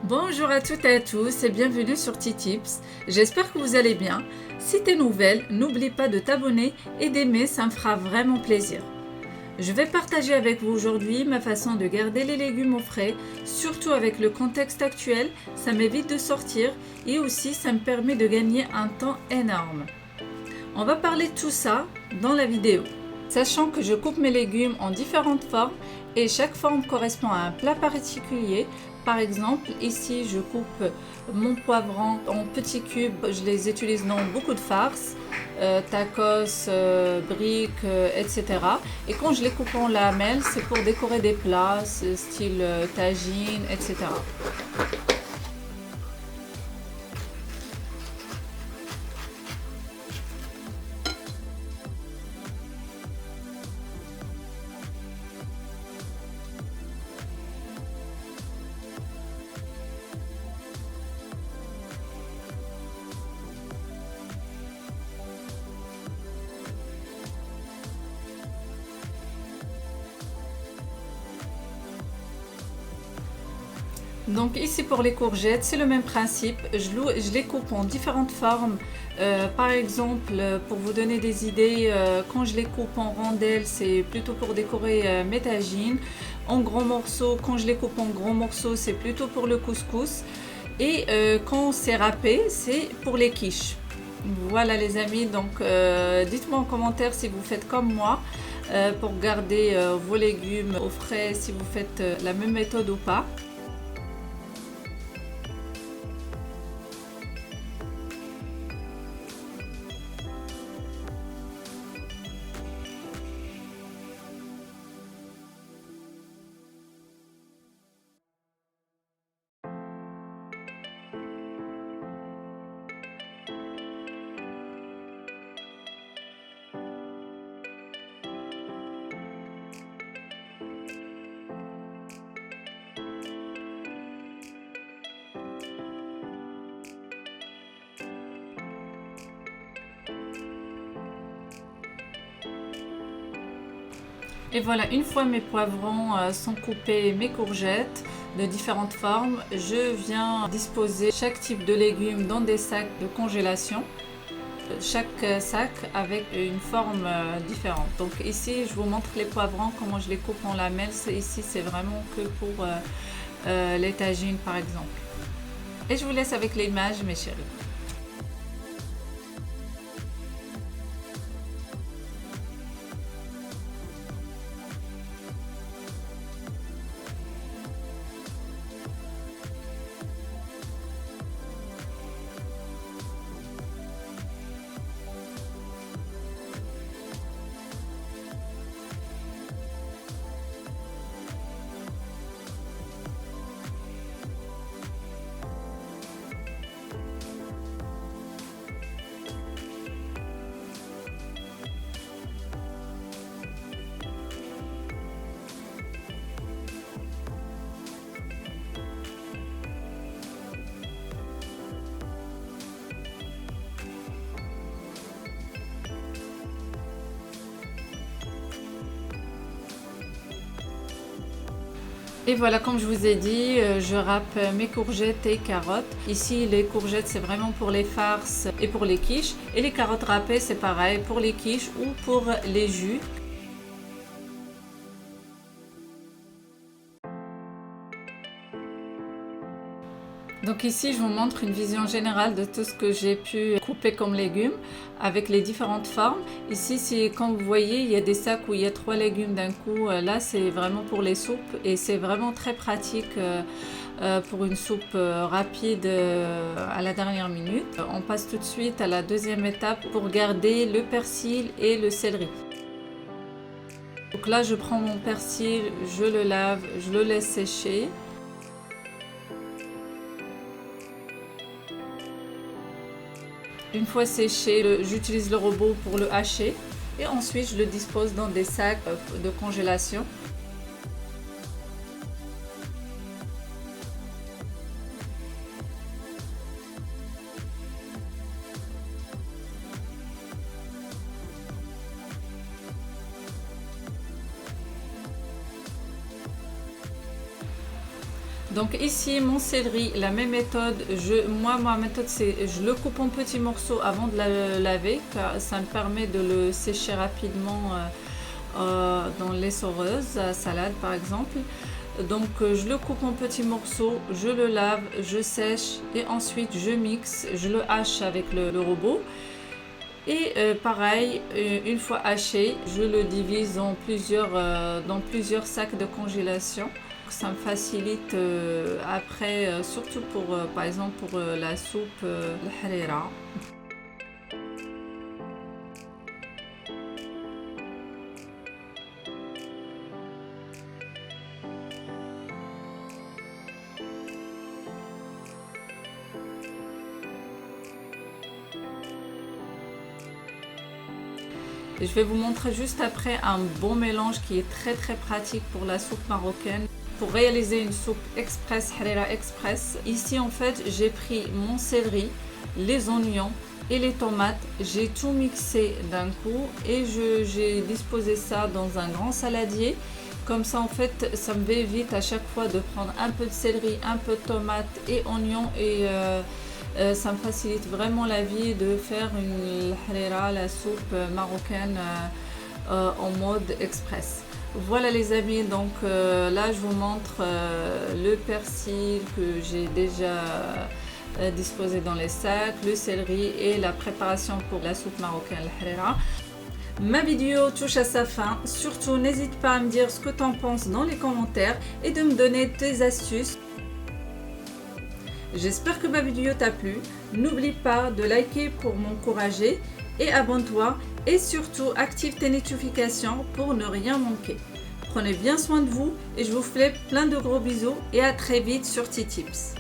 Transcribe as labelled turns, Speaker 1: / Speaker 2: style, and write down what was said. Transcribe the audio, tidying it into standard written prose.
Speaker 1: Bonjour à toutes et à tous et bienvenue sur T-Tips. J'espère que vous allez bien. Si t'es nouvelle, n'oublie pas de t'abonner et d'aimer, ça me fera vraiment plaisir. Je vais partager avec vous aujourd'hui ma façon de garder les légumes au frais, surtout avec le contexte actuel, ça m'évite de sortir et aussi ça me permet de gagner un temps énorme. On va parler de tout ça dans la vidéo. Sachant que je coupe mes légumes en différentes formes et chaque forme correspond à un plat particulier. Par exemple, ici je coupe mon poivron en petits cubes, je les utilise dans beaucoup de farces, tacos, briques, etc. Et quand je les coupe en lamelles, c'est pour décorer des plats, style tagine, etc. Donc ici pour les courgettes, c'est le même principe. Je les coupe en différentes formes. Par exemple, pour vous donner des idées, quand je les coupe en rondelles, c'est plutôt pour décorer mes tagines. En gros morceaux, quand je les coupe en gros morceaux, c'est plutôt pour le couscous. Et quand c'est râpé, c'est pour les quiches. Voilà les amis, donc dites-moi en commentaire si vous faites comme moi pour garder vos légumes au frais, si vous faites la même méthode ou pas. Et voilà, une fois mes poivrons sont coupés, mes courgettes de différentes formes, je viens disposer chaque type de légumes dans des sacs de congélation. Chaque sac avec une forme différente. Donc ici, je vous montre les poivrons, comment je les coupe en lamelles. Ici, c'est vraiment que pour les tagines, par exemple. Et je vous laisse avec l'image, mes chéris. Et voilà, comme je vous ai dit, je râpe mes courgettes et carottes. Ici, les courgettes, c'est vraiment pour les farces et pour les quiches. Et les carottes râpées, c'est pareil pour les quiches ou pour les jus. Donc ici, je vous montre une vision générale de tout ce que j'ai pu couper comme légumes avec les différentes formes. Ici, comme vous voyez, il y a des sacs où il y a 3 légumes d'un coup. Là, c'est vraiment pour les soupes et c'est vraiment très pratique pour une soupe rapide à la dernière minute. On passe tout de suite à la deuxième étape pour garder le persil et le céleri. Donc là, je prends mon persil, je le lave, je le laisse sécher. Une fois séché, j'utilise le robot pour le hacher et ensuite je le dispose dans des sacs de congélation. Donc ici mon céleri, la même méthode, ma méthode c'est je le coupe en petits morceaux avant de le laver car ça me permet de le sécher rapidement dans l'essoreuse à salade par exemple. Donc je le coupe en petits morceaux, je le lave, je sèche et ensuite je mixe, je le hache avec le robot. Et pareil, une fois haché, je le divise dans plusieurs sacs de congélation. Ça me facilite après, surtout pour, par exemple, pour la soupe الحريرة. Je vais vous montrer juste après un bon mélange qui est très pratique pour la soupe marocaine. Pour réaliser une soupe express, harira express, ici en fait j'ai pris mon céleri, les oignons et les tomates. J'ai tout mixé d'un coup et j'ai disposé ça dans un grand saladier. Comme ça en fait ça me évite à chaque fois de prendre un peu de céleri, un peu de tomates et oignons et ça me facilite vraiment la vie de faire une harira, la soupe marocaine en mode express. Voilà les amis, donc là je vous montre le persil que j'ai déjà disposé dans les sacs, le céleri et la préparation pour la soupe marocaine al-harira. Ma vidéo touche à sa fin, surtout n'hésite pas à me dire ce que tu en penses dans les commentaires et de me donner tes astuces. J'espère que ma vidéo t'a plu, n'oublie pas de liker pour m'encourager et abonne-toi et surtout active tes notifications pour ne rien manquer. Prenez bien soin de vous et je vous fais plein de gros bisous et à très vite sur TeaTips.